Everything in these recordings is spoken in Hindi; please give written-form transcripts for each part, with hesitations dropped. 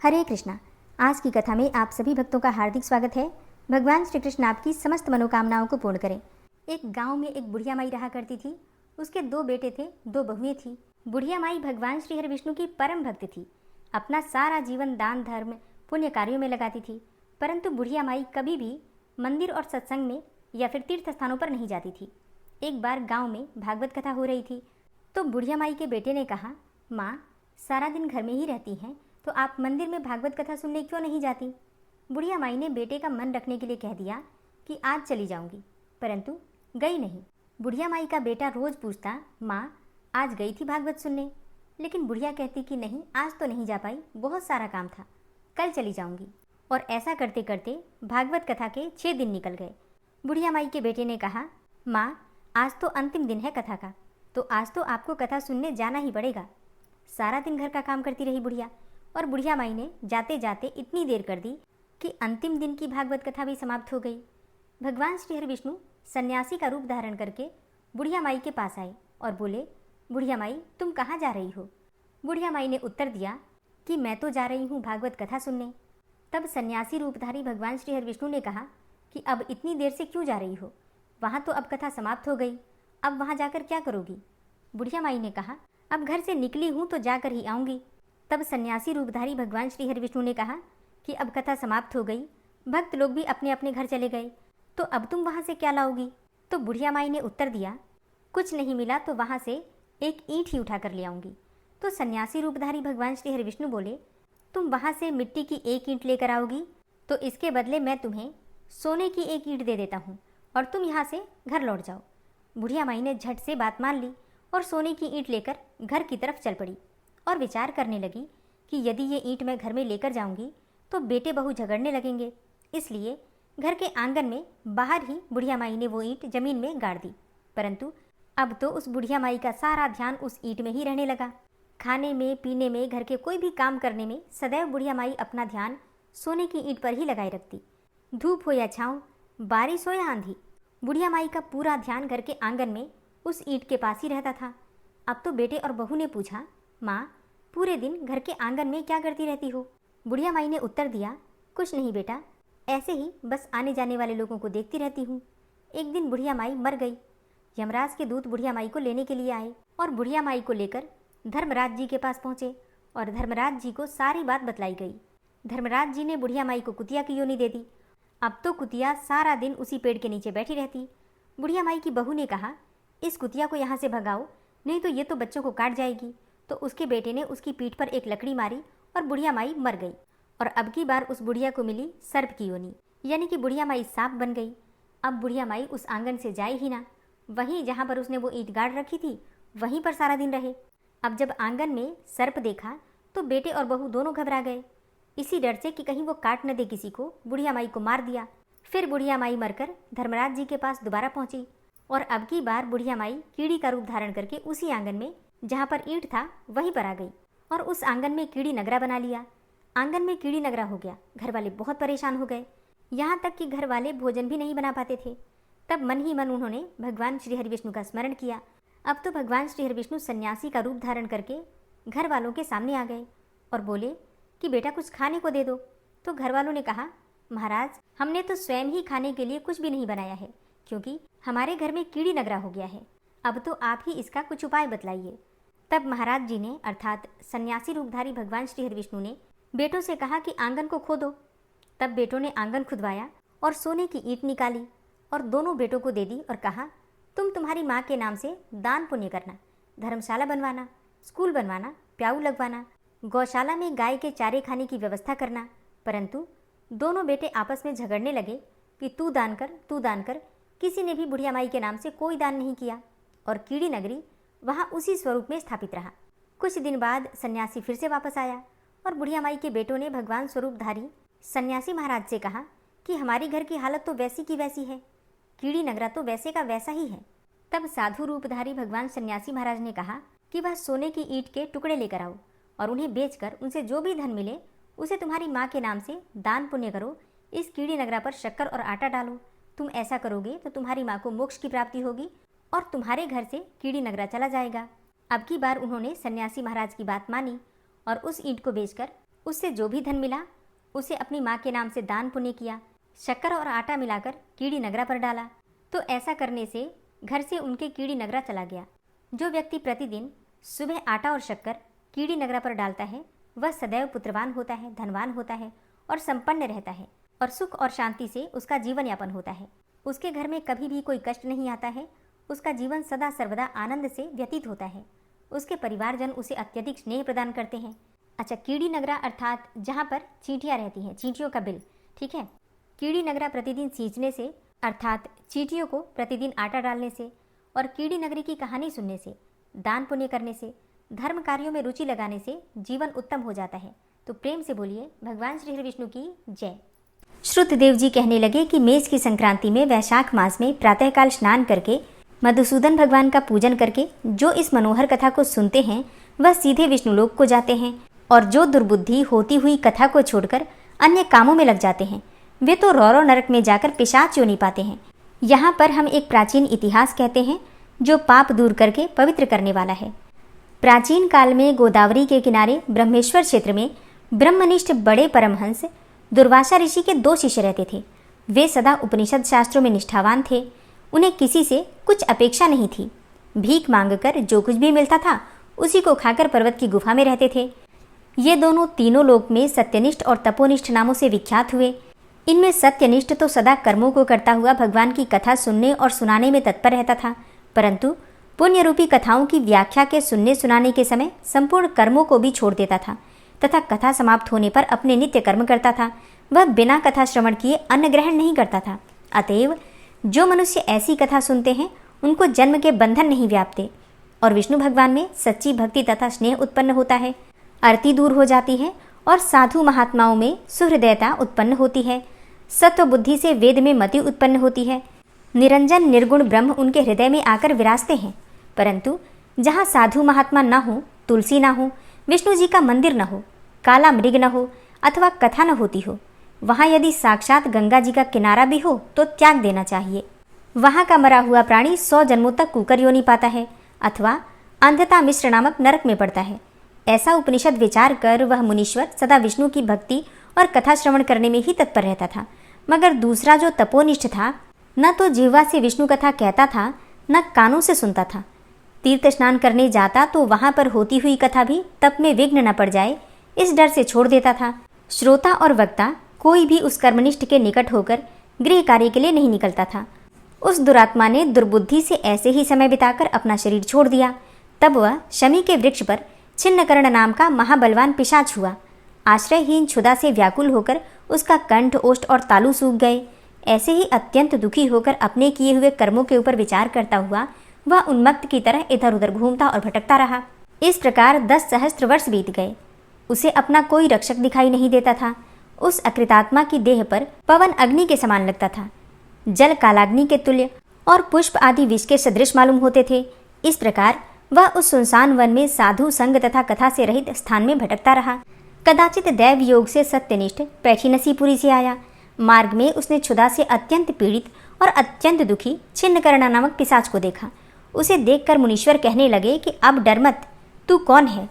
हरे कृष्णा। आज की कथा में आप सभी भक्तों का हार्दिक स्वागत है। भगवान श्री कृष्ण आपकी समस्त मनोकामनाओं को पूर्ण करें। एक गांव में एक बुढ़िया माई रहा करती थी। उसके 2 बेटे थे, 2 बहुएं थी। बुढ़िया माई भगवान श्री हरि विष्णु की परम भक्त थी। अपना सारा जीवन दान धर्म पुण्य कार्यों में लगाती थी, परंतु बुढ़िया माई कभी भी मंदिर और सत्संग में या फिर तीर्थ स्थानों पर नहीं जाती थी। एक बार गाँव में भागवत कथा हो रही थी तो बुढ़िया माई के बेटे ने कहा, माँ सारा दिन घर में ही रहती हैं, तो आप मंदिर में भागवत कथा सुनने क्यों नहीं जाती? बुढ़िया माई ने बेटे का मन रखने के लिए कह दिया कि आज चली जाऊंगी, परंतु गई नहीं। बुढ़िया माई का बेटा रोज पूछता, माँ आज गई थी भागवत सुनने, लेकिन बुढ़िया कहती कि नहीं, आज तो नहीं जा पाई, बहुत सारा काम था, कल चली जाऊंगी। और ऐसा करते करते भागवत कथा के 6 दिन निकल गए। बुढ़िया माई के बेटे ने कहा, माँ आज तो अंतिम दिन है कथा का, तो आज तो आपको कथा सुनने जाना ही पड़ेगा। सारा दिन घर का काम करती रही बुढ़िया, और बुढ़िया माई ने जाते जाते इतनी देर कर दी कि अंतिम दिन की भागवत कथा भी समाप्त हो गई। भगवान श्री हरि विष्णु सन्यासी का रूप धारण करके बुढ़िया माई के पास आए और बोले, बुढ़िया माई तुम कहाँ जा रही हो? बुढ़िया माई ने उत्तर दिया कि मैं तो जा रही हूँ भागवत कथा सुनने। तब सन्यासी रूपधारी भगवान श्री हरि विष्णु ने कहा कि अब इतनी देर से क्यों जा रही हो? वहाँ तो अब कथा समाप्त हो गई, अब वहाँ जाकर क्या करोगी? बुढ़िया माई ने कहा, अब घर से निकली हूँ तो जाकर ही आऊँगी। तब सन्यासी रूपधारी भगवान श्री हरि विष्णु ने कहा कि अब कथा समाप्त हो गई, भक्त लोग भी अपने अपने घर चले गए, तो अब तुम वहाँ से क्या लाओगी? तो बुढ़िया माई ने उत्तर दिया, कुछ नहीं मिला तो वहाँ से एक ईंट ही उठा कर ले आऊँगी। तो सन्यासी रूपधारी भगवान श्री हरि विष्णु बोले, तुम वहाँ से मिट्टी की एक ईंट लेकर आओगी तो इसके बदले मैं तुम्हें सोने की एक ईंट दे देता हूँ और तुम यहाँ से घर लौट जाओ। बुढ़िया माई ने झट से बात मान ली और सोने की ईंट लेकर घर की तरफ चल पड़ी और विचार करने लगी कि यदि ये ईंट मैं घर में लेकर जाऊंगी तो बेटे बहू झगड़ने लगेंगे, इसलिए घर के आंगन में बाहर ही बुढ़िया माई ने वो ईंट जमीन में गाड़ दी। परंतु अब तो उस बुढ़िया माई का सारा ध्यान उस ईंट में ही रहने लगा। खाने में, पीने में, घर के कोई भी काम करने में सदैव बुढ़िया माई अपना ध्यान सोने की ईंट पर ही लगाए रखती। धूप हो या छाँव, बारिश हो या आंधी, बुढ़िया माई का पूरा ध्यान घर के आंगन में उस ईंट के पास ही रहता था। अब तो बेटे और बहू ने पूछा, माँ पूरे दिन घर के आंगन में क्या करती रहती हो? बुढ़िया माई ने उत्तर दिया, कुछ नहीं बेटा, ऐसे ही बस आने जाने वाले लोगों को देखती रहती हूँ। एक दिन बुढ़िया माई मर गई। यमराज के दूत बुढ़िया माई को लेने के लिए आए और बुढ़िया माई को लेकर धर्मराज जी के पास पहुँचे और धर्मराज जी को सारी बात बतलाई गई। धर्मराज जी ने बुढ़िया माई को कुतिया की योनि दे दी। अब तो कुतिया सारा दिन उसी पेड़ के नीचे बैठी रहती। बुढ़िया माई की बहू ने कहा, इस कुतिया को यहाँ से भगाओ, नहीं तो ये तो बच्चों को काट जाएगी। तो उसके बेटे ने उसकी पीठ पर एक लकड़ी मारी और बुढ़िया माई मर गई। और अब की बार उस बुढ़िया को मिली सर्प की योनि, यानी कि बुढ़िया माई सांप बन गई। अब बुढ़िया माई उस आंगन से जाए ही ना, वहीं जहाँ पर उसने वो ईंट गाड़ रखी थी वहीं पर सारा दिन रहे। अब जब आंगन में सर्प देखा तो बेटे और बहू दोनों घबरा गए, इसी डर से कि कहीं वो काट न दे किसी को, बुढ़िया माई को मार दिया। फिर बुढ़िया माई मरकर धर्मराज जी के पास दोबारा पहुंची और अब की बार बुढ़िया माई कीड़ी का रूप धारण करके उसी आंगन में जहाँ पर ईंट था वहीं पर आ गई और उस आंगन में कीड़ी नगरा बना लिया। आंगन में कीड़ी नगरा हो गया। घर वाले बहुत परेशान हो गए, यहाँ तक कि घर वाले भोजन भी नहीं बना पाते थे। तब मन ही मन उन्होंने भगवान श्री हरि विष्णु का स्मरण किया। अब तो भगवान श्री हरि विष्णु सन्यासी का रूप धारण करके घर वालों के सामने आ गए और बोले कि बेटा कुछ खाने को दे दो। तो घर वालों ने कहा, महाराज हमने तो स्वयं ही खाने के लिए कुछ भी नहीं बनाया है, क्योंकि हमारे घर में कीड़ी नगरा हो गया है। अब तो आप ही इसका कुछ उपाय बतलाइए। तब महाराज जी ने अर्थात सन्यासी रूपधारी भगवान श्री हरि विष्णु ने बेटों से कहा कि आंगन को खोदो। तब बेटों ने आंगन खुदवाया और सोने की ईंट निकाली और दोनों बेटों को दे दी और कहा, तुम तुम्हारी माँ के नाम से दान पुण्य करना, धर्मशाला बनवाना, स्कूल बनवाना, प्याऊ लगवाना, गौशाला में गाय के चारे खाने की व्यवस्था करना। परंतु दोनों बेटे आपस में झगड़ने लगे कि तू दान कर, तू दान कर। किसी ने भी बुढ़िया माई के नाम से कोई दान नहीं किया और कीड़ी नगरी वहाँ उसी स्वरूप में स्थापित रहा। कुछ दिन बाद सन्यासी फिर से वापस आया और बुढ़िया माई के बेटों ने भगवान स्वरूपधारी सन्यासी महाराज से कहा कि हमारी घर की हालत तो वैसी की वैसी है, कीड़ी नगरा तो वैसे का वैसा ही है। तब साधु रूपधारी भगवान सन्यासी महाराज ने कहा कि वह सोने की ईंट के टुकड़े लेकर आओ और उन्हें बेचकर उनसे जो भी धन मिले उसे तुम्हारी माँ के नाम से दान पुण्य करो। इस कीड़ी नगरा पर शक्कर और आटा डालो। तुम ऐसा करोगे तो तुम्हारी माँ को मोक्ष की प्राप्ति होगी और तुम्हारे घर से कीड़ी नगरा चला जाएगा। अब की बार उन्होंने सन्यासी महाराज की बात मानी और उस ईंट को बेचकर उससे जो भी धन मिला उसे अपनी माँ के नाम से दान पुण्य किया, शक्कर और आटा मिलाकर कीड़ी नगरा पर डाला। तो ऐसा करने से घर से उनके कीड़ी नगरा चला गया। जो व्यक्ति प्रतिदिन सुबह आटा और शक्कर कीड़ी नगरा पर डालता है वह सदैव पुत्रवान होता है, धनवान होता है और संपन्न रहता है और सुख और शांति से उसका जीवन यापन होता है। उसके घर में कभी भी कोई कष्ट नहीं आता है। उसका जीवन सदा सर्वदा आनंद से व्यतीत होता है। उसके परिवारजन उसे अत्यधिक स्नेह प्रदान करते हैं। अच्छा, कीड़ी नगरा अर्थात जहाँ पर चींटियाँ रहती हैं, चींटियों का बिल, ठीक है। कीड़ी नगरा प्रतिदिन सींचने से अर्थात चींटियों को प्रतिदिन आटा डालने से और कीड़ी नगरी की कहानी सुनने से, दान पुण्य करने से, धर्म कार्यों में रुचि लगाने से जीवन उत्तम हो जाता है। तो प्रेम से बोलिए भगवान श्री हरि विष्णु की जय। श्रुतदेव जी कहने लगे कि मेष की संक्रांति में वैशाख मास में प्रातःकाल स्नान करके मधुसूदन भगवान का पूजन करके जो इस मनोहर कथा को सुनते हैं वह सीधे विष्णुलोक को जाते हैं और जो दुर्बुद्धि होती हुई कथा को छोड़कर अन्य कामों में लग जाते हैं वे तो रौरव नरक में जाकर पिशाच योनि पाते हैं। यहाँ पर हम एक प्राचीन इतिहास कहते हैं जो पाप दूर करके पवित्र करने वाला है। प्राचीन काल में गोदावरी के किनारे ब्रह्मेश्वर क्षेत्र में ब्रह्मनिष्ठ बड़े परमहंस दुर्वासा ऋषि के 2 शिष्य रहते थे। वे सदा उपनिषद शास्त्रों में निष्ठावान थे। उन्हें किसी से कुछ अपेक्षा नहीं थी। भीख मांगकर जो कुछ भी मिलता था उसी को खाकर पर्वत की गुफा में रहते थे। ये दोनों तीनों लोक में सत्यनिष्ठ और तपोनिष्ठ नामों से विख्यात हुए। इनमें सत्यनिष्ठ तो सदा कर्मों को करता हुआ भगवान की कथा सुनने और सुनाने में तत्पर रहता था, परंतु पुण्य रूपी कथाओं की व्याख्या के सुनने सुनाने के समय संपूर्ण कर्मों को भी छोड़ देता था तथा कथा समाप्त होने पर अपने नित्य कर्म करता था। वह बिना कथा श्रवण किए अन्न ग्रहण नहीं करता था। अतएव जो मनुष्य ऐसी कथा सुनते हैं उनको जन्म के बंधन नहीं व्यापते और विष्णु भगवान में सच्ची भक्ति तथा स्नेह उत्पन्न होता है। आरती दूर हो जाती है और साधु महात्माओं में सुहृदयता उत्पन्न होती है। सत्व बुद्धि से वेद में मति उत्पन्न होती है। निरंजन निर्गुण ब्रह्म उनके हृदय में आकर विराजते हैं। परंतु जहाँ साधु महात्मा न हो, तुलसी न हो, विष्णु जी का मंदिर न हो, काला मृग न हो अथवा कथा न होती हो, वहाँ यदि साक्षात गंगा जी का किनारा भी हो तो त्याग देना चाहिए। वहाँ का मरा हुआ प्राणी 100 जन्मों तक कुकर योनि पाता है अथवा अंधता मिश्र नामक नरक में पड़ता है। ऐसा उपनिषद विचार कर वह मुनीश्वर सदा विष्णु की भक्ति और कथा श्रवण करने में ही तत्पर रहता था। मगर दूसरा जो तपोनिष्ठ था न तो जिह्वा से विष्णु कथा कहता था न कानों से सुनता था। तीर्थ स्नान करने जाता तो वहाँ पर होती हुई कथा भी तप में विघ्न न पड़ जाए इस डर से छोड़ देता था। श्रोता और वक्ता कोई भी उस कर्मनिष्ठ के निकट होकर गृह कार्य के लिए नहीं निकलता था। उस दुरात्मा ने दुर्बुद्धि से ऐसे ही समय बिताकर अपना शरीर छोड़ दिया। तब वह शमी के वृक्ष पर छिन्नकर्ण नाम का महाबलवान पिशाच हुआ। आश्रयहीन क्षुधा से व्याकुल होकर उसका कंठ, ओष्ठ और तालू सूख गए। ऐसे ही अत्यंत दुखी होकर अपने किए हुए कर्मों के ऊपर विचार करता हुआ वह उन्मत्त की तरह इधर उधर घूमता और भटकता रहा। इस प्रकार 10 सहस्त्र वर्ष बीत गए। उसे अपना कोई रक्षक दिखाई नहीं देता था। उस अकृतात्मा की देह पर पवन अग्नि के समान लगता था, जल कालाग्नि के तुल्य और पुष्प आदि विष के सदृश मालूम होते थे। इस प्रकार वह उस सुनसान वन में साधु संग तथा कथा से रहित स्थान में भटकता रहा। कदाचित दैव योग से सत्यनिष्ठ पैठीनसीपुरी से आया। मार्ग में उसने क्षुधा से अत्यंत पीड़ित और अत्यंत दुखी छिन्नकर्ण नामक पिशाच को देखा। उसे देखकर मुनीश्वर कहने लगे कि अब डर मत, तू कौन है,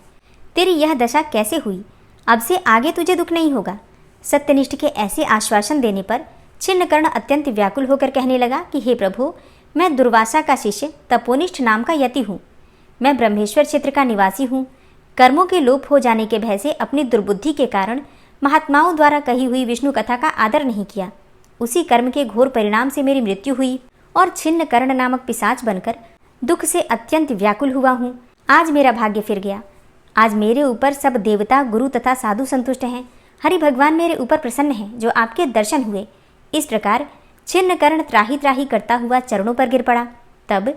तेरी यह दशा कैसे हुई, अब से आगे तुझे दुख नहीं होगा। सत्यनिष्ठ के ऐसे आश्वासन देने पर छिन्नकर्ण अत्यंत व्याकुल होकर कहने लगा कि हे प्रभु, मैं दुर्वासा का शिष्य तपोनिष्ठ नाम का यति हूँ। मैं ब्रह्मेश्वर क्षेत्र का निवासी हूँ। कर्मों के लोप हो जाने के भय से अपनी दुर्बुद्धि के कारण महात्माओं द्वारा कही हुई विष्णु कथा का आदर नहीं किया। उसी कर्म के घोर परिणाम से मेरी मृत्यु हुई और छिन्नकर्ण नामक पिशाच बनकर दुख से अत्यंत व्याकुल हुआ हूँ। आज मेरा भाग्य फिर गया। आज मेरे ऊपर सब देवता, गुरु तथा साधु संतुष्ट हैं। हरि भगवान मेरे ऊपर प्रसन्न हैं जो आपके दर्शन हुए। इस प्रकार छिन्नकर्ण त्राही त्राही करता हुआ चरणों पर गिर पड़ा। तब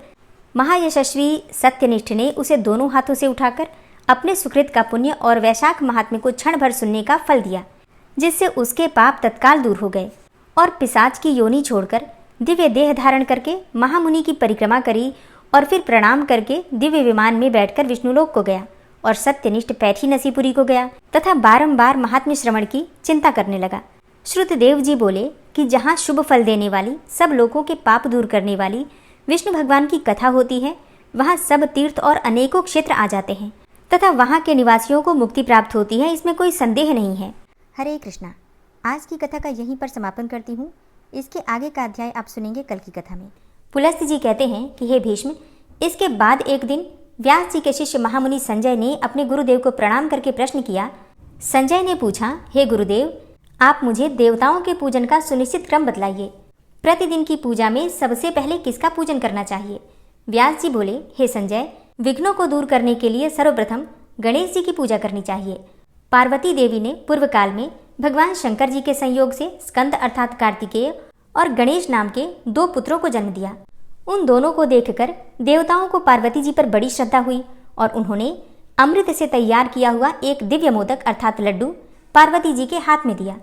महायशस्वी सत्यनिष्ठ ने उसे दोनों हाथों से उठाकर अपने सुकृत का पुण्य और वैशाख महात्म्य को क्षण भर सुनने का फल दिया, जिससे उसके पाप तत्काल दूर हो गए और पिशाच की योनि छोड़कर दिव्य देह धारण करके महामुनि की परिक्रमा करी और फिर प्रणाम करके दिव्य विमान में बैठकर विष्णुलोक को गया और सत्यनिष्ठ पैठीनसीपुरी को गया तथा बारंबार महात्म्य श्रवण की चिंता करने लगा। श्रुतदेव जी बोले कि जहाँ शुभ फल देने वाली, सब लोगों के पाप दूर करने वाली विष्णु भगवान की कथा होती है, वहाँ सब तीर्थ और अनेकों क्षेत्र आ जाते हैं। तथा वहाँ के निवासियों को मुक्ति प्राप्त होती है, इसमें कोई संदेह नहीं है। हरे कृष्णा। आज की कथा का यहीं पर समापन करती हूँ। इसके आगे का अध्याय आप सुनेंगे कल की कथा में। पुलस्त्य जी कहते हैं कि हे भीष्म, इसके बाद एक दिन व्यास जी के शिष्य महामुनि संजय ने अपने गुरुदेव को प्रणाम करके प्रश्न किया। संजय ने पूछा, हे गुरुदेव, आप मुझे देवताओं के पूजन का सुनिश्चित क्रम बतलाइए। प्रतिदिन की पूजा में सबसे पहले किसका पूजन करना चाहिए? व्यास जी बोले, हे संजय, विघ्नों को दूर करने के लिए सर्वप्रथम गणेश जी की पूजा करनी चाहिए। पार्वती देवी ने पूर्व काल में भगवान शंकर जी के संयोग से स्कंद अर्थात कार्तिकेय और गणेश नाम के 2 पुत्रों को जन्म दिया। उन दोनों को देखकर देवताओं को पार्वती जी पर बड़ी श्रद्धा हुई और उन्होंने अमृत से तैयार किया हुआ एक दिव्य मोदक अर्थात लड्डू पार्वती जी के हाथ में दिया।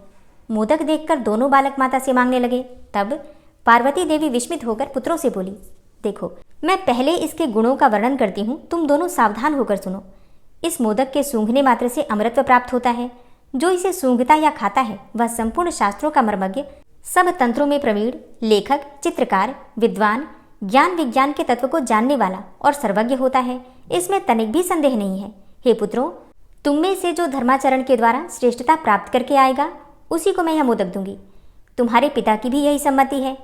मोदक देखकर दोनों बालक माता से मांगने लगे। तब पार्वती देवी विस्मित होकर पुत्रों से बोली, देखो, मैं पहले इसके गुणों का वर्णन करती हूँ, तुम दोनों सावधान होकर सुनो। इस मोदक के सूंघने मात्र से अमृतत्व प्राप्त होता है। जो इसे सूंघता या खाता है वह संपूर्ण शास्त्रों का मर्मज्ञ, सब तंत्रों में प्रवीण, लेखक, चित्रकार, विद्वान, ज्ञान विज्ञान के तत्व को जानने वाला और सर्वज्ञ होता है। इसमें तनिक भी संदेह नहीं है। हे पुत्रों, तुम में से जो धर्माचरण के द्वारा श्रेष्ठता प्राप्त करके आएगा उसी को मैं यह मोदक दूंगी। तुम्हारे पिता की भी यही सम्मति है।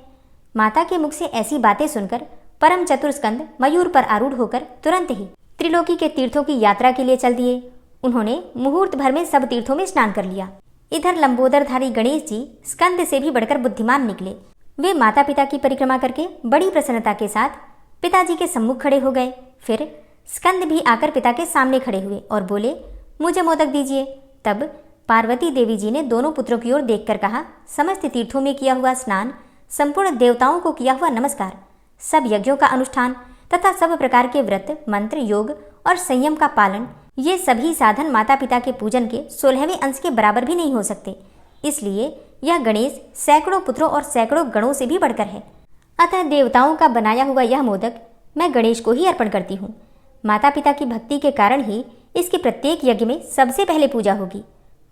माता के मुख से ऐसी बातें सुनकर परम चतुर स्कंद मयूर पर आरूढ़ होकर तुरंत ही त्रिलोकी के तीर्थों की यात्रा के लिए चल दिए। उन्होंने मुहूर्त भर में सब तीर्थों में स्नान कर लिया। इधर लंबोदरधारी गणेश जी स्कंद से भी बढ़कर बुद्धिमान निकले। वे माता पिता की परिक्रमा करके बड़ी प्रसन्नता के साथ पिताजी के सम्मुख खड़े हो गए। फिर स्कंद भी आकर पिता के सामने खड़े हुए और बोले, मुझे मोदक दीजिए। तब पार्वती देवी जी ने दोनों पुत्रों की ओर देखकर कहा, समस्त तीर्थों में किया हुआ स्नान, संपूर्ण देवताओं को किया हुआ नमस्कार, सब यज्ञों का अनुष्ठान तथा सब प्रकार के व्रत, मंत्र, योग और संयम का पालन, ये सभी साधन माता पिता के पूजन के 16वें अंश के बराबर भी नहीं हो सकते। इसलिए यह गणेश सैकड़ों पुत्रों और सैकड़ों गणों से भी बढ़कर है। अतः देवताओं का बनाया हुआ यह मोदक मैं गणेश को ही अर्पण करती हूँ। माता पिता की भक्ति के कारण ही इसके प्रत्येक यज्ञ में सबसे पहले पूजा होगी।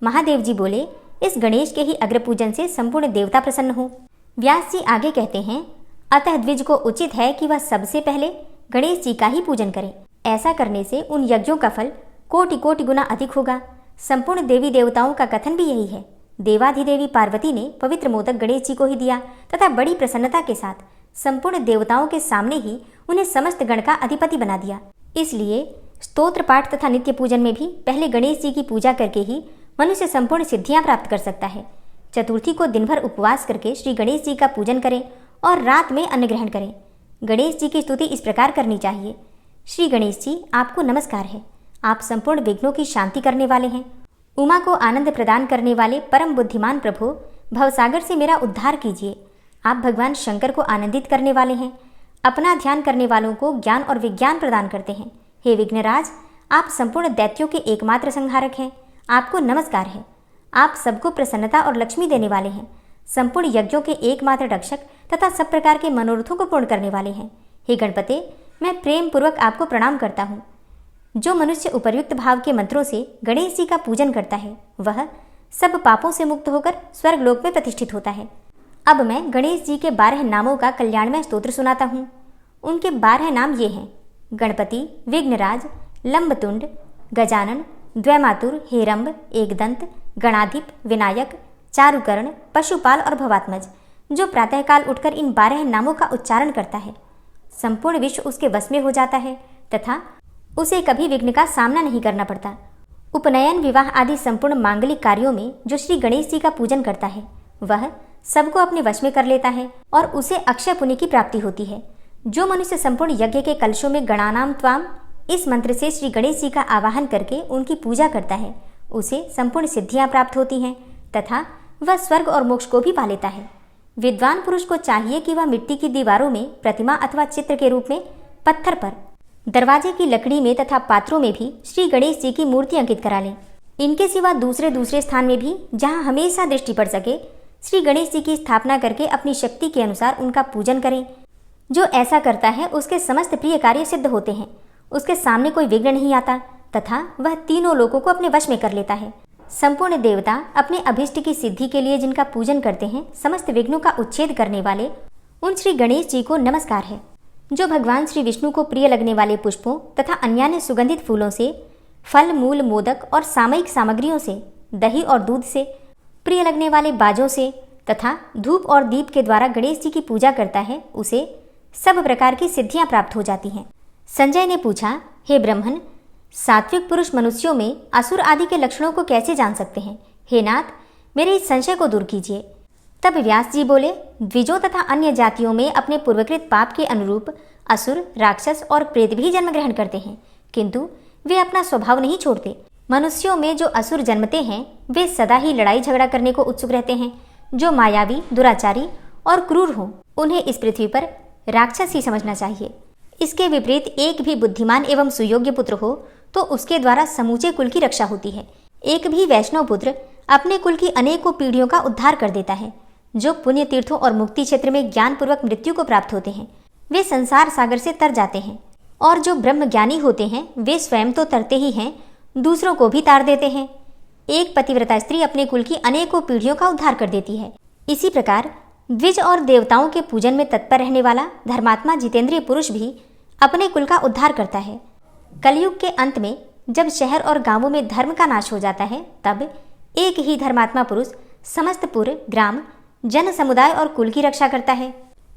महादेव जी बोले, इस गणेश के ही अग्र पूजन से संपूर्ण देवता प्रसन्न हो। व्यास जी आगे कहते हैं, अतः द्विज को उचित है कि वह सबसे पहले गणेश जी का ही पूजन करें। ऐसा करने से उन यज्ञों का फल कोटि कोटि गुना अधिक होगा। संपूर्ण देवी देवताओं का कथन भी यही है। देवाधिदेवी पार्वती ने पवित्र मोदक गणेश जी को ही दिया तथा बड़ी प्रसन्नता के साथ संपूर्ण देवताओं के सामने ही उन्हें समस्त गण का अधिपति बना दिया। इसलिए स्तोत्र पाठ तथा नित्य पूजन में भी पहले गणेश जी की पूजा करके ही मनुष्य संपूर्ण सिद्धियां प्राप्त कर सकता है। चतुर्थी को दिन भर उपवास करके श्री गणेश जी का पूजन करें और रात में अन्न ग्रहण करें। गणेश जी की स्तुति इस प्रकार करनी चाहिए, श्री गणेश जी, आपको नमस्कार है। आप संपूर्ण विघ्नों की शांति करने वाले हैं। उमा को आनंद प्रदान करने वाले परम बुद्धिमान प्रभु, भवसागर से मेरा उद्धार कीजिए। आप भगवान शंकर को आनंदित करने वाले हैं। अपना ध्यान करने वालों को ज्ञान और विज्ञान प्रदान करते हैं। हे विघ्नराज, आप संपूर्ण दैत्यों के एकमात्र संहारक हैं। आपको नमस्कार है। आप सबको प्रसन्नता और लक्ष्मी देने वाले हैं। संपूर्ण यज्ञों के एकमात्र रक्षक तथा सब प्रकार के मनोरथों को पूर्ण करने वाले हैं। हे गणपते, मैं प्रेम पूर्वक आपको प्रणाम करता हूँ। जो मनुष्य उपर्युक्त भाव के मंत्रों से गणेश जी का पूजन करता है वह सब पापों से मुक्त होकर स्वर्गलोक में प्रतिष्ठित होता है। अब मैं गणेश जी के 12 नामों का कल्याणमय स्तोत्र सुनाता हूँ। उनके 12 नाम ये हैं, गणपति, विघ्नराज, लंबतुंड, गजानन, द्वैमातुर, हेरंब, एकदंत, गणाधिप, विनायक, चारुकर्ण, पशुपाल और भवात्मज। जो प्रातःकाल उठकर इन 12 नामों का उच्चारण करता है संपूर्ण विश्व उसके वश में हो जाता है तथा उसे कभी विघ्न का सामना नहीं करना पड़ता। उपनयन, विवाह आदि संपूर्ण मांगलिक कार्यों में जो श्री गणेश जी का पूजन करता है वह सबको अपने वश में कर लेता है और उसे अक्षय पुण्य की प्राप्ति होती है। जो मनुष्य संपूर्ण यज्ञ के कलशों में गणानाम त्वाम इस मंत्र से श्री गणेश जी का आवाहन करके उनकी पूजा करता है उसे संपूर्ण सिद्धियां प्राप्त होती हैं तथा वह स्वर्ग और मोक्ष को भी पा लेता है। विद्वान पुरुष को चाहिए कि वह मिट्टी की दीवारों में प्रतिमा अथवा चित्र के रूप में, पत्थर पर, दरवाजे की लकड़ी में तथा पात्रों में भी श्री गणेश जी की मूर्ति अंकित करा लें। इनके सिवा दूसरे स्थान में भी जहाँ हमेशा दृष्टि पड़ सके श्री गणेश जी की स्थापना करके अपनी शक्ति के अनुसार उनका पूजन करें। जो ऐसा करता है उसके समस्त प्रिय कार्य सिद्ध होते हैं। उसके सामने कोई विघ्न नहीं आता तथा वह तीनों लोकों को अपने वश में कर लेता है। संपूर्ण देवता अपने अभिष्ट की सिद्धि के लिए जिनका पूजन करते हैं, समस्त विघ्नों का उच्छेद करने वाले उन श्री गणेश जी को नमस्कार है। जो भगवान श्री विष्णु को प्रिय लगने वाले पुष्पों तथा अन्यान्य सुगंधित फूलों से फल मूल मोदक और सामयिक सामग्रियों से, दही और दूध से, प्रिय लगने वाले बाजों से तथा धूप और दीप के द्वारा गणेश जी की पूजा करता है, उसे सब प्रकार की सिद्धियां प्राप्त हो जाती हैं। संजय ने पूछा, हे ब्रह्मन, सात्विक पुरुष मनुष्यों में असुर आदि के लक्षणों को कैसे जान सकते हैं? हे नाथ, मेरे इस संशय को दूर कीजिए। तब व्यास जी बोले, द्विजों तथा अन्य जातियों में अपने पूर्वकृत पाप के अनुरूप असुर, राक्षस और प्रेत भी जन्म ग्रहण करते हैं, किंतु वे अपना स्वभाव नहीं छोड़ते। मनुष्यों में जो असुर जन्मते हैं वे सदा ही लड़ाई झगड़ा करने को उत्सुक रहते हैं। जो मायावी, दुराचारी और क्रूर हों, उन्हें इस पृथ्वी पर राक्षस ही समझना चाहिए। इसके विपरीत एक भी बुद्धिमान एवं सुयोग्य पुत्र हो तो उसके द्वारा समूचे कुल की रक्षा होती है। एक भी वैष्णव पुत्र अपने कुल की अनेकों पीढ़ियों का उद्धार कर देता है। जो पुण्य तीर्थों और मुक्ति क्षेत्र में ज्ञान पूर्वक मृत्यु को प्राप्त होते हैं वे संसार सागर से तर जाते हैं, और जो ब्रह्म ज्ञानी होते हैं वे स्वयं तो तरते ही हैं, दूसरों को भी तार देते हैं। एक पतिव्रता स्त्री अपने कुल की अनेकों पीढ़ियों का उद्धार कर देती है। इसी प्रकार द्विज और देवताओं के पूजन में तत्पर रहने वाला धर्मात्मा जितेंद्रिय पुरुष भी अपने कुल का उद्धार करता है। कलयुग के अंत में जब शहर और गांवों में धर्म का नाश हो जाता है, तब एक ही धर्मात्मा पुरुष समस्त पुर, ग्राम, जन समुदाय और कुल की रक्षा करता है।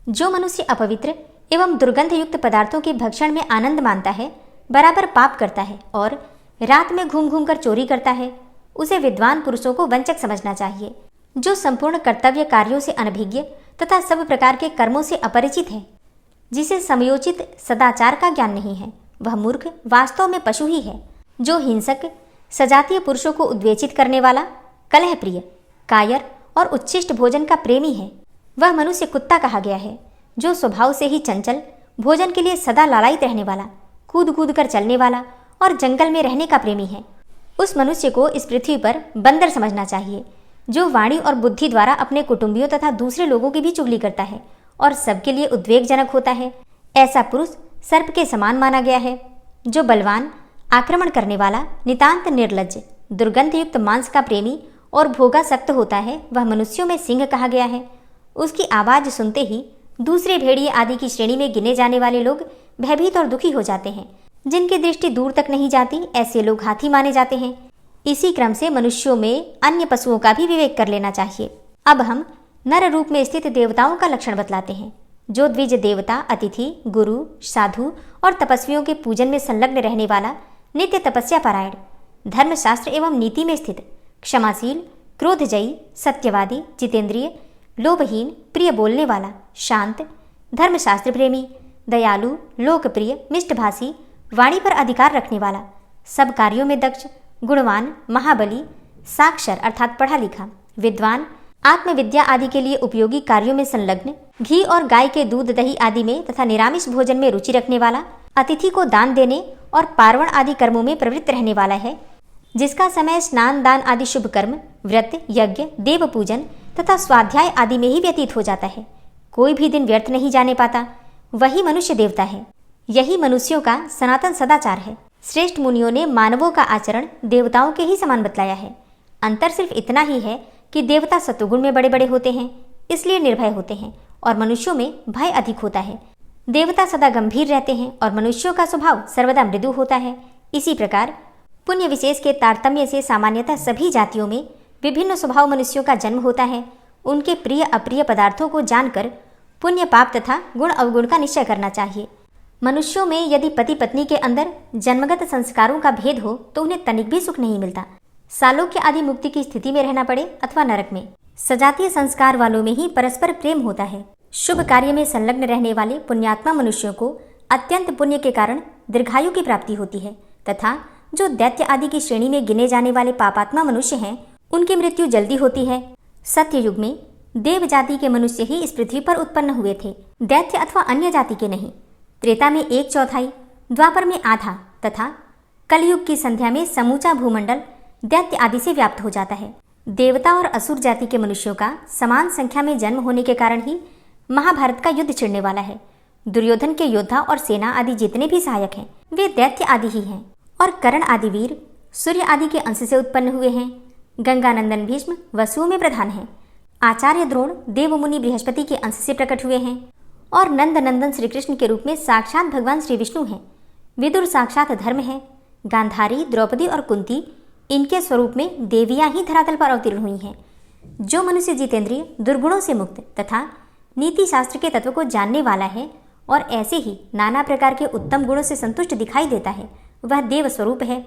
जो मनुष्य अपवित्र एवं दुर्गंध युक्त पदार्थों के भक्षण में आनंद मानता है, बराबर पाप करता है और रात में घूम घूम कर चोरी करता है, उसे विद्वान पुरुषों को वंचक समझना चाहिए। जो संपूर्ण कर्तव्य कार्यों से अनभिज्ञ तथा सब प्रकार के कर्मों से अपरिचित है, जिसे समयोचित सदाचार का ज्ञान नहीं है, वह मूर्ख वास्तव में पशु ही है। जो हिंसक, सजातीय पुरुषों को उद्वेचित करने वाला, कलह प्रिय, कायर और उच्छिष्ट भोजन का प्रेमी है, वह मनुष्य कुत्ता कहा गया है। जो स्वभाव से ही चंचल, भोजन के लिए सदा लालायित रहने वाला, कूद कूद कर चलने वाला और जंगल में रहने का प्रेमी है, उस मनुष्य को इस पृथ्वी पर बंदर समझना चाहिए। जो वाणी और बुद्धि द्वारा अपने कुटुंबियों तथा दूसरे लोगों की भी चुगली करता है और सबके लिए उद्वेगजनक होता है, ऐसा पुरुष सर्प के समान माना गया है। जो बलवान, आक्रमण करने वाला, नितांत निर्लज्ज, दुर्गंध युक्त मांस का प्रेमी और भोगासक्त होता है, वह मनुष्यों में सिंह कहा गया है। उसकी आवाज सुनते ही दूसरे भेड़िए आदि की श्रेणी में गिने जाने वाले लोग भयभीत और दुखी हो जाते हैं। जिनकी दृष्टि दूर तक नहीं जाती, ऐसे लोग हाथी माने जाते हैं। इसी क्रम से मनुष्यों में अन्य पशुओं का भी विवेक कर लेना चाहिए। अब हम नर रूप में स्थित देवताओं का लक्षण बतलाते हैं। जो द्विज देवता, अतिथि, गुरु, साधु और तपस्वियों के पूजन में संलग्न रहने वाला, नित्य तपस्या परायण, धर्मशास्त्र एवं नीति में स्थित, क्षमाशील, क्रोधजयी, सत्यवादी, जितेंद्रिय, लोभहीन, प्रिय बोलने वाला, शांत, धर्मशास्त्र प्रेमी, दयालु, लोकप्रिय, मिष्टभाषी, वाणी पर अधिकार रखने वाला, सब कार्यों में दक्ष, गुणवान, महाबली, साक्षर अर्थात पढ़ा लिखा, विद्वान, आत्मविद्या आदि के लिए उपयोगी कार्यों में संलग्न, घी और गाय के दूध दही आदि में तथा निरामिष भोजन में रुचि रखने वाला, अतिथि को दान देने और पार्वण आदि कर्मों में प्रवृत्त रहने वाला है, जिसका समय स्नान दान आदि शुभ कर्म, व्रत, यज्ञ, देव पूजन तथा स्वाध्याय आदि में ही व्यतीत हो जाता है। कोई भी दिन व्यर्थ नहीं जाने पाता, वही मनुष्य देवता है। यही मनुष्यों का सनातन सदाचार है। श्रेष्ठ मुनियों ने मानवों का आचरण देवताओं के ही समान बतलाया है। अंतर सिर्फ इतना ही है कि देवता सत्वगुण में बड़े बड़े होते हैं, इसलिए निर्भय होते हैं, और मनुष्यों में भय अधिक होता है। देवता सदा गंभीर रहते हैं और मनुष्यों का स्वभाव सर्वदा मृदु होता है। इसी प्रकार पुण्य विशेष के तारतम्य से सामान्यतः सभी जातियों में विभिन्न स्वभाव मनुष्यों का जन्म होता है। उनके प्रिय अप्रिय पदार्थों को जानकर पुण्य पाप तथा गुण अवगुण का निश्चय करना चाहिए। मनुष्यों में यदि पति पत्नी के अंदर जन्मगत संस्कारों का भेद हो तो उन्हें तनिक भी सुख नहीं मिलता। सालोक्य आदि मुक्ति की स्थिति में रहना पड़े अथवा नरक में। सजातीय संस्कार वालों में ही परस्पर प्रेम होता है। शुभ कार्य में संलग्न रहने वाले पुण्यात्मा मनुष्यों को अत्यंत पुण्य के कारण दीर्घायु की प्राप्ति होती है, तथा जो दैत्य आदि की श्रेणी में गिने जाने वाले पापात्मा मनुष्य हैं, उनकी मृत्यु जल्दी होती है। सत्य युग में देव जाति के मनुष्य ही इस पृथ्वी पर उत्पन्न हुए थे, दैत्य अथवा अन्य जाति के नहीं। त्रेता में 1/4, द्वापर में आधा तथा कलयुग की संध्या में समूचा भूमंडल दैत्य आदि से व्याप्त हो जाता है। देवता और असुर जाति के मनुष्यों का समान संख्या में जन्म होने के कारण ही महाभारत का युद्ध छिड़ने वाला है। दुर्योधन के योद्धा और सेना आदि जितने भी सहायक हैं, वे दैत्य आदि ही हैं, और कर्ण आदि वीर सूर्य आदि के अंश से उत्पन्न हुए हैं। गंगानंदन भीष्म वसुओं में प्रधान हैं। आचार्य द्रोण देवमुनि बृहस्पति के अंश से प्रकट हुए हैं, और नंद नंदन श्री कृष्ण के रूप में साक्षात भगवान श्री विष्णु हैं। विदुर साक्षात धर्म है। गांधारी, द्रौपदी और कुंती इनके स्वरूप में देवियां ही धरातल पर अवतीर्ण हुई हैं। जो मनुष्य जितेंद्रिय, दुर्गुणों से मुक्त तथा नीति शास्त्र के तत्व को जानने वाला है और ऐसे ही नाना प्रकार के उत्तम गुणों से संतुष्ट दिखाई देता है, वह देव स्वरूप है।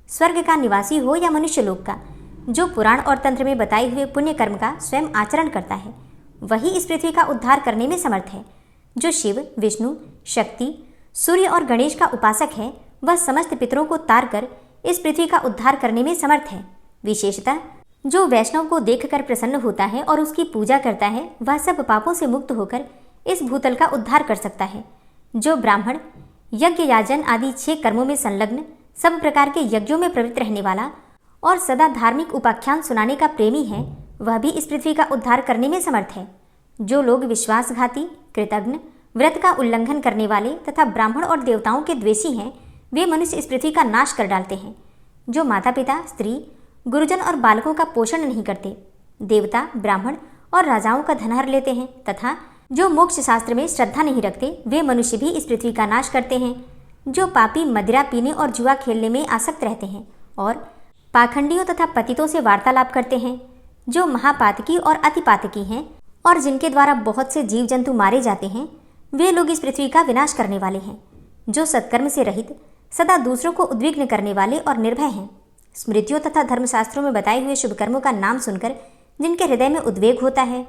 स्वर्ग का निवासी हो या मनुष्य लोक का, जो पुराण और तंत्र में बताए हुए पुण्य कर्म का स्वयं आचरण करता है, वही इस पृथ्वी का उद्धार करने में समर्थ है। जो शिव, विष्णु, शक्ति, सूर्य और गणेश का उपासक है, वह समस्त पितरों को तार कर इस पृथ्वी का उद्धार करने में समर्थ है। विशेषतः जो वैष्णव को देखकर प्रसन्न होता है और उसकी पूजा करता है, वह सब पापों से मुक्त होकर इस भूतल का उद्धार कर सकता है। जो ब्राह्मण, यज्ञ, याजन आदि 6 कर्मों में संलग्न, सब प्रकार के यज्ञों में प्रवृत्त रहने वाला और सदा धार्मिक उपाख्यान सुनाने का प्रेमी है, वह भी इस पृथ्वी का उद्धार करने में समर्थ है। जो लोग विश्वासघाती, कृतघ्न, व्रत का उल्लंघन करने वाले तथा ब्राह्मण और देवताओं के द्वेषी हैं, वे मनुष्य इस पृथ्वी का नाश कर डालते हैं। जो माता पिता, स्त्री, गुरुजन और बालकों का पोषण नहीं करते, देवता, ब्राह्मण और राजाओं का धन हर लेते हैं तथा जो मोक्ष शास्त्र में श्रद्धा नहीं रखते, वे मनुष्य भी इस पृथ्वी का नाश करते हैं। जो पापी मदिरा पीने और जुआ खेलने में आसक्त रहते हैं और पाखंडियों तथा पतितों से वार्तालाप करते हैं, जो महापातकी और अतिपातकी हैं और जिनके द्वारा बहुत से जीव जंतु मारे जाते हैं, वे लोग इस पृथ्वी का विनाश करने वाले हैं। जो सत्कर्म से रहित, सदा दूसरों को उद्विग्न करने वाले और निर्भय हैं, स्मृतियों तथा धर्मशास्त्रों में बताए हुए शुभ कर्मों का नाम सुनकर जिनके हृदय में उद्वेग होता है,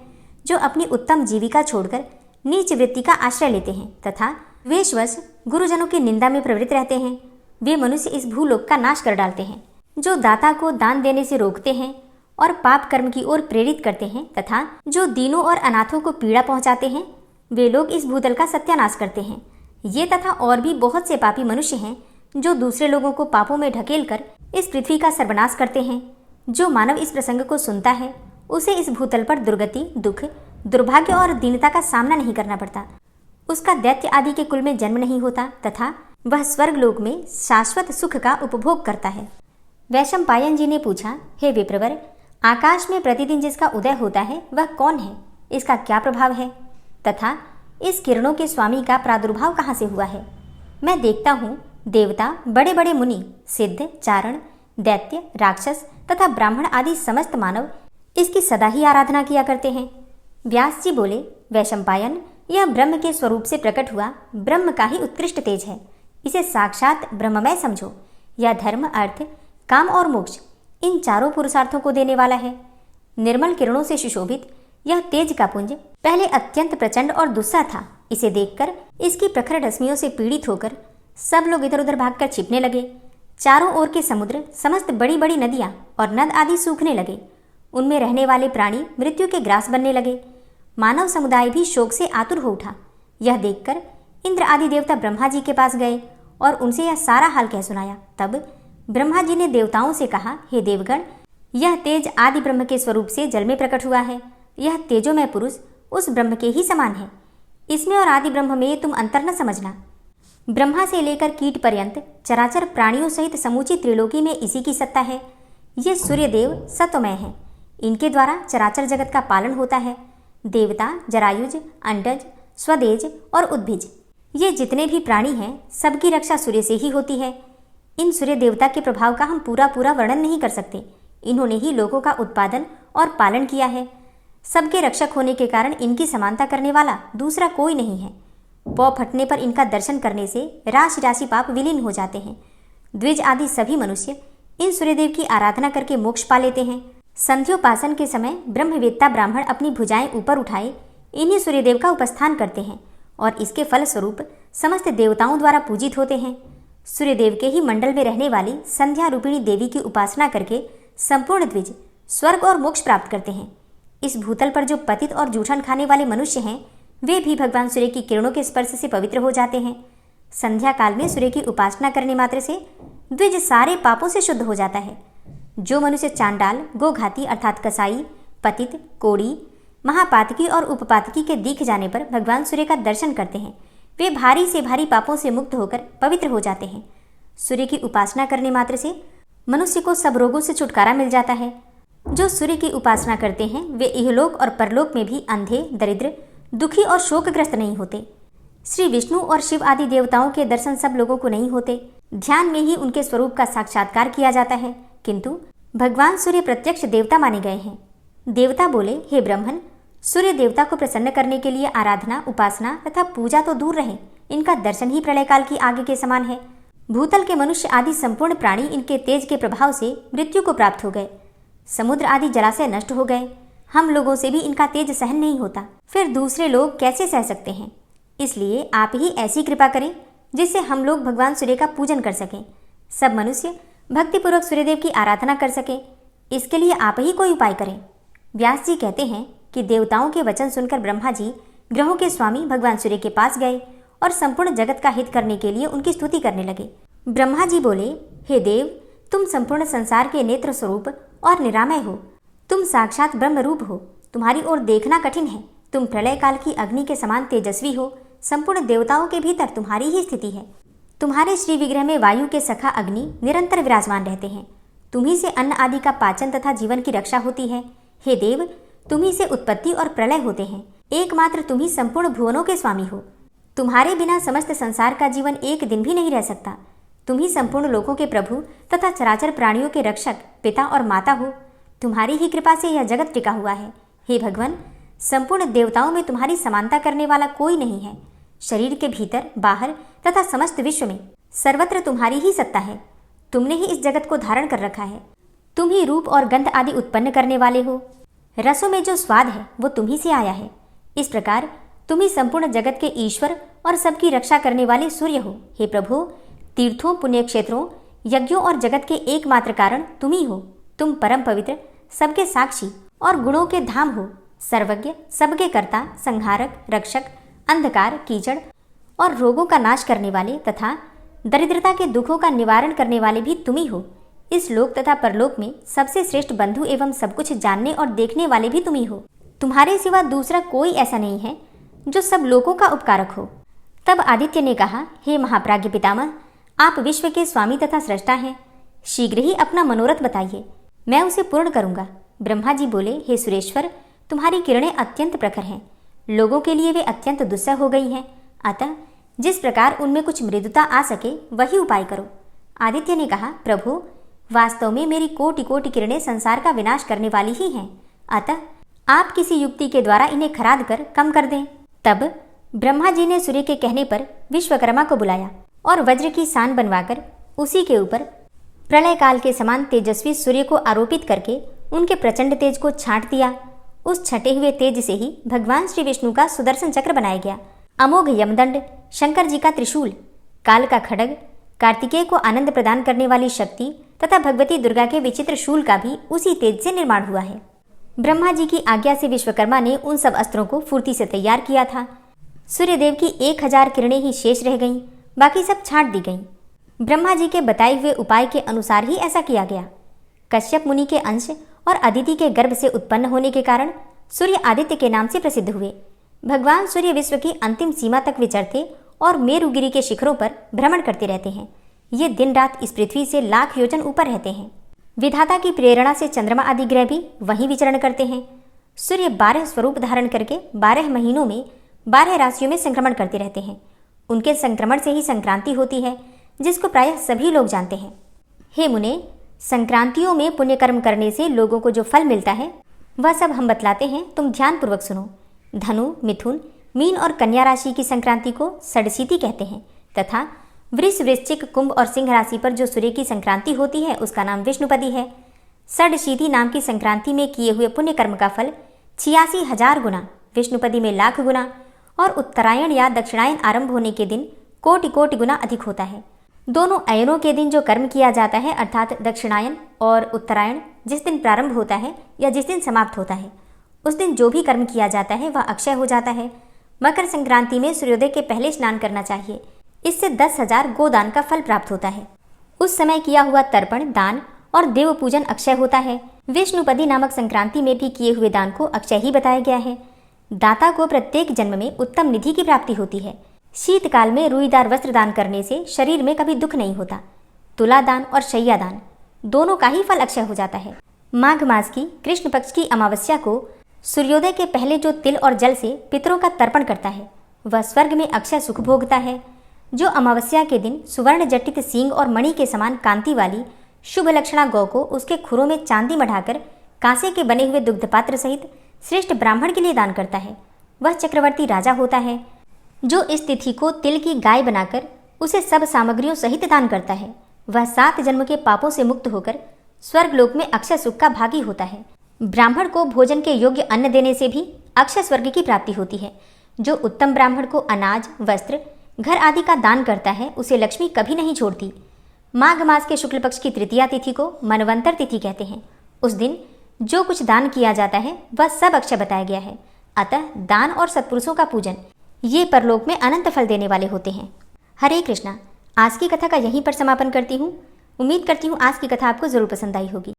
जो अपनी उत्तम जीविका छोड़कर नीच वृत्ति का आश्रय लेते हैं तथा वेशवश गुरुजनों की निंदा में प्रवृत्त रहते हैं, वे मनुष्य इस भूलोक का नाश कर डालते हैं। जो दाता को दान देने से रोकते हैं और पाप कर्म की ओर प्रेरित करते हैं तथा जो दीनों और अनाथों को पीड़ा पहुंचाते हैं, वे लोग इस भूतल का सत्यानाश करते हैं। ये तथा और भी बहुत से पापी मनुष्य हैं, जो दूसरे लोगों को पापों में ढकेल कर इस पृथ्वी का सर्वनाश करते हैं। जो मानव इस प्रसंग को सुनता है, उसे इस भूतल पर दुर्गति, दुख, दुर्भाग्य और दीनता का सामना नहीं करना पड़ता। उसका दैत्य आदि के कुल में जन्म नहीं होता तथा वह स्वर्ग लोक में शाश्वत सुख का उपभोग करता है। वैशंपायन जी ने पूछा, हे विप्रवर, आकाश में प्रतिदिन जिसका उदय होता है, वह कौन है? इसका क्या प्रभाव है तथा इस किरणों के स्वामी का प्रादुर्भाव कहाँ से हुआ है? मैं देखता हूँ देवता, बड़े बड़े मुनि, सिद्ध, चारण, दैत्य, राक्षस तथा ब्राह्मण आदि समस्त मानव इसकी सदा ही आराधना किया करते हैं। व्यास जी बोले, वैशंपायन, यह ब्रह्म के स्वरूप से प्रकट हुआ ब्रह्म का ही उत्कृष्ट तेज है। इसे साक्षात ब्रह्ममय समझो। यह धर्म, अर्थ, काम और मोक्ष, इन चारों पुरुषार्थों को देने वाला है। निर्मल किरणों से सुशोभित यह तेज का पुंज पहले अत्यंत प्रचंड और दुस्सह था। इसे देखकर इसकी प्रखर रश्मियों से पीड़ित होकर सब लोग इधर उधर भागकर छिपने लगे। चारों ओर के समुद्र, समस्त बड़ी बड़ी नदियां और नद आदि सूखने लगे। उनमें रहने वाले प्राणी मृत्यु के ग्रास बनने लगे। मानव समुदाय भी शोक से आतुर हो उठा। यह देखकर इंद्र आदि देवता ब्रह्मा जी के पास गए और उनसे यह सारा हाल कह सुनाया। तब ब्रह्मा जी ने देवताओं से कहा, हे देवगण, यह तेज आदि ब्रह्म के स्वरूप से जल में प्रकट हुआ है। यह तेजोमय पुरुष उस ब्रह्म के ही समान है। इसमें और आदि ब्रह्म में तुम अंतर न समझना। ब्रह्मा से लेकर कीट पर्यंत चराचर प्राणियों सहित समूची त्रिलोकी में इसी की सत्ता है। ये सूर्यदेव सत्वमय है। इनके द्वारा चराचर जगत का पालन होता है। देवता, जरायुज, अंडज, स्वदेज और उद्भिज, ये जितने भी प्राणी हैं, सबकी रक्षा सूर्य से ही होती है। इन सूर्य देवता के प्रभाव का हम पूरा वर्णन नहीं कर सकते। इन्होंने ही लोगों का उत्पादन और पालन किया है। सबके रक्षक होने के कारण इनकी समानता करने वाला दूसरा कोई नहीं है। पौ फटने पर इनका दर्शन करने से राशि राशि पाप विलीन हो जाते हैं। द्विज आदि सभी मनुष्य इन सूर्यदेव की आराधना करके मोक्ष पा लेते हैं। संध्योपासन के समय ब्रह्मवेत्ता ब्राह्मण अपनी भुजाएं ऊपर उठाए इन्हीं सूर्यदेव का उपस्थान करते हैं और इसके फल स्वरूप समस्त देवताओं द्वारा पूजित होते हैं। सूर्यदेव के ही मंडल में रहने वाली संध्या रूपिणी देवी की उपासना करके संपूर्ण द्विज स्वर्ग और मोक्ष प्राप्त करते हैं। इस भूतल पर जो पतित और जूठन खाने वाले मनुष्य हैं, वे भी भगवान सूर्य की किरणों के स्पर्श से पवित्र हो जाते हैं। संध्या काल में सूर्य की उपासना करने मात्र से द्विज सारे पापों से शुद्ध हो जाता है। जो मनुष्य चांडाल, गोघाती अर्थात कसाई, पतित, कोड़ी, महापातकी और उपपातकी के दिख जाने पर भगवान सूर्य का दर्शन करते हैं, वे भारी से भारी पापों से मुक्त होकर पवित्र हो जाते हैं। सूर्य की उपासना करने मात्र से मनुष्य को सब रोगों से छुटकारा मिल जाता है। जो सूर्य की उपासना करते हैं, वे इहलोक और परलोक में भी अंधे, दरिद्र, दुखी और शोकग्रस्त नहीं होते। श्री विष्णु और शिव आदि देवताओं के दर्शन सब लोगों को नहीं होते। ध्यान में ही उनके स्वरूप का साक्षात्कार किया जाता है, किंतु भगवान सूर्य प्रत्यक्ष देवता माने गए हैं। देवता बोले, हे ब्रह्मन, सूर्य देवता को प्रसन्न करने के लिए आराधना, उपासना तथा पूजा तो दूर रहे, इनका दर्शन ही प्रलय काल की आग के समान है। भूतल के मनुष्य आदि संपूर्ण प्राणी इनके तेज के प्रभाव से मृत्यु को प्राप्त हो गए। समुद्र आदि जलाशय नष्ट हो गए। हम लोगों से भी इनका तेज सहन नहीं होता, फिर दूसरे लोग कैसे सह सकते हैं? इसलिए आप ही ऐसी कृपा करें जिससे हम लोग भगवान सूर्य का पूजन कर सकें, सब मनुष्य भक्तिपूर्वक सूर्यदेव की आराधना कर सकें। इसके लिए आप ही कोई उपाय करें। व्यास जी कहते हैं कि देवताओं के वचन सुनकर ब्रह्मा जी ग्रहों के स्वामी भगवान सूर्य के पास गए और संपूर्ण जगत का हित करने के लिए उनकी स्तुति करने लगे। ब्रह्मा जी बोले, हे देव, तुम संपूर्ण संसार के नेत्र स्वरूप और निरामय हो। तुम साक्षात ब्रह्म रूप हो। तुम्हारी ओर देखना कठिन है। तुम प्रलय काल की अग्नि के समान तेजस्वी हो। संपूर्ण देवताओं के भीतर तुम्हारी ही स्थिति है। तुम्हारे श्री विग्रह में वायु के सखा अग्नि निरंतर विराजमान रहते हैं। तुम्ही से अन्न आदि का पाचन तथा जीवन की रक्षा होती है। हे देव, तुम्ही से उत्पत्ति और प्रलय होते हैं। एकमात्र तुम्ही संपूर्ण भुवनों के स्वामी हो। तुम्हारे बिना समस्त संसार का जीवन एक दिन भी नहीं रह सकता। तुम्ही संपूर्ण लोकों के प्रभु तथा चराचर प्राणियों के रक्षक, पिता और माता हो। तुम्हारी ही कृपा से यह जगत टिका हुआ है। हे भगवान, संपूर्ण देवताओं में तुम्हारी समानता करने वाला कोई नहीं है। शरीर के भीतर, बाहर तथा समस्त विश्व में सर्वत्र तुम्हारी ही सत्ता है। तुमने ही इस जगत को धारण कर रखा है। तुम ही रूप और गंध आदि उत्पन्न करने वाले हो। रसों में जो स्वाद है वो तुम्ही से आया है। इस प्रकार तुम ही संपूर्ण जगत के ईश्वर और सबकी रक्षा करने वाले सूर्य हो। हे प्रभु, तीर्थों, पुण्य क्षेत्रों, यज्ञों और जगत के एकमात्र कारण तुम ही हो। तुम परम पवित्र, सबके साक्षी और गुणों के धाम हो। सर्वज्ञ, सबके कर्ता, संहारक, रक्षक, अंधकार, कीचड़ और रोगों का नाश करने वाले तथा दरिद्रता के दुखों का निवारण करने वाले भी तुम ही हो। इस लोक तथा परलोक में सबसे श्रेष्ठ बंधु एवं सब कुछ जानने और देखने वाले भी तुम ही हो। तुम्हारे सिवा दूसरा कोई ऐसा नहीं है जो सब लोगों का उपकारक हो। तब आदित्य ने कहा, हे महाप्राज्ञ पितामह, आप विश्व के स्वामी तथा सृष्टा हैं। शीघ्र ही अपना मनोरथ बताइए, मैं उसे पूर्ण करूंगा। ब्रह्मा जी बोले, हे सुरेश्वर, तुम्हारी किरणें अत्यंत प्रखर हैं। लोगों के लिए वे अत्यंत दुस्सह हो गई हैं। अतः जिस प्रकार उनमें कुछ मृदुता आ सके वही उपाय करो। आदित्य ने कहा, प्रभु, वास्तव में मेरी कोटि कोटि किरणें संसार का विनाश करने वाली ही हैं। अतः आप किसी युक्ति के द्वारा इन्हें खराद कर कम कर दें। तब ब्रह्मा जी ने सूर्य के कहने पर विश्वकर्मा को बुलाया और वज्र की सान बनवाकर उसी के ऊपर प्रलय काल के समान तेजस्वी सूर्य को आरोपित करके उनके प्रचंड तेज को छांट दिया। उस छटे हुए तेज से ही भगवान श्री विष्णु का सुदर्शन चक्र बनाया गया। अमोघ यमदंड, शंकर जी का त्रिशूल, काल का खड्ग, कार्तिकेय को आनंद प्रदान करने वाली शक्ति तथा भगवती दुर्गा के विचित्र शूल का भी उसी तेज से निर्माण हुआ है। ब्रह्मा जी की आज्ञा से विश्वकर्मा ने उन सब अस्त्रों को फुर्ती से तैयार किया था। सूर्यदेव की 1000 किरणें ही शेष रह गईं, बाकी सब छांट दी गईं। ब्रह्मा जी के बताए हुए उपाय के अनुसार ही ऐसा किया गया। कश्यप मुनि के अंश और अदिति के गर्भ से उत्पन्न होने के कारण सूर्य आदित्य के नाम से प्रसिद्ध हुए। भगवान सूर्य विश्व की अंतिम सीमा तक विचरते और मेरुगिरी के शिखरों पर भ्रमण करते रहते हैं। ये दिन रात इस पृथ्वी से लाख योजन ऊपर रहते हैं। विधाता की प्रेरणा से चंद्रमा आदि ग्रह भी वहीं विचरण करते हैं। सूर्य 12 स्वरूप धारण करके 12 महीनों में 12 राशियों में संक्रमण करते रहते हैं। उनके संक्रमण से ही संक्रांति होती है, जिसको प्रायः सभी लोग जानते हैं। हे मुने, संक्रांतियों में पुण्य कर्म करने से लोगों को जो फल मिलता है वह सब हम बतलाते हैं, तुम ध्यानपूर्वक सुनो। धनु, मिथुन, मीन और कन्या राशि की संक्रांति को षडशीति कहते हैं तथा वृष, वृश्चिक, कुंभ और सिंह राशि पर जो सूर्य की संक्रांति होती है उसका नाम विष्णुपदी है। षडशीति नाम की संक्रांति में किए हुए पुण्य कर्म का फल 86,000 गुना, विष्णुपदी में लाख गुना और उत्तरायण या दक्षिणायन आरंभ होने के दिन कोटि कोटि गुना अधिक होता है। दोनों अयनों के दिन जो कर्म किया जाता है अर्थात दक्षिणायन और उत्तरायण, जिस दिन प्रारंभ होता है या जिस दिन समाप्त होता है उस दिन जो भी कर्म किया जाता है वह अक्षय हो जाता है। मकर संक्रांति में सूर्योदय के पहले स्नान करना चाहिए। इससे 10,000 गोदान का फल प्राप्त होता है। उस समय किया हुआ तर्पण, दान और देव पूजन अक्षय होता है। विष्णुपदी नामक संक्रांति में भी किए हुए दान को अक्षय ही बताया गया है। दाता को प्रत्येक जन्म में उत्तम निधि की प्राप्ति होती है। शीतकाल में रुईदार वस्त्र दान करने से शरीर में कभी दुख नहीं होता। तुला दान और शैया दान दोनों का ही फल अक्षय हो जाता है। माघ मास की कृष्ण पक्ष की अमावस्या को सूर्योदय के पहले जो तिल और जल से पितरों का तर्पण करता है वह स्वर्ग में अक्षय सुख भोगता है। जो अमावस्या के दिन सुवर्ण जटित सींग और मणि के समान कांति वाली शुभ लक्षणा गौ को उसके खुरों में चांदी मढ़ाकर कांसे के बने हुए दुग्धपात्र सहित श्रेष्ठ ब्राह्मण के लिए दान करता है, वह चक्रवर्ती राजा होता है। जो इस तिथि को तिल की गाय बनाकर उसे सब सामग्रियों सहित दान करता है, वह 7 जन्म के पापों से मुक्त होकर स्वर्गलोक में अक्षय सुख का भागी होता है। ब्राह्मण को भोजन के योग्य अन्न देने से भी अक्षय स्वर्ग की प्राप्ति होती है। जो उत्तम ब्राह्मण को अनाज, वस्त्र, घर आदि का दान करता है उसे लक्ष्मी कभी नहीं छोड़ती। माघ मास के शुक्ल पक्ष की तृतीया तिथि को मनवंतर तिथि कहते हैं। उस दिन जो कुछ दान किया जाता है वह सब अक्षय बताया गया है। अतः दान और सत्पुरुषों का पूजन ये परलोक में अनंत फल देने वाले होते हैं। हरे कृष्णा। आज की कथा का यहीं पर समापन करती हूँ। उम्मीद करती हूँ आज की कथा आपको जरूर पसंद आई होगी।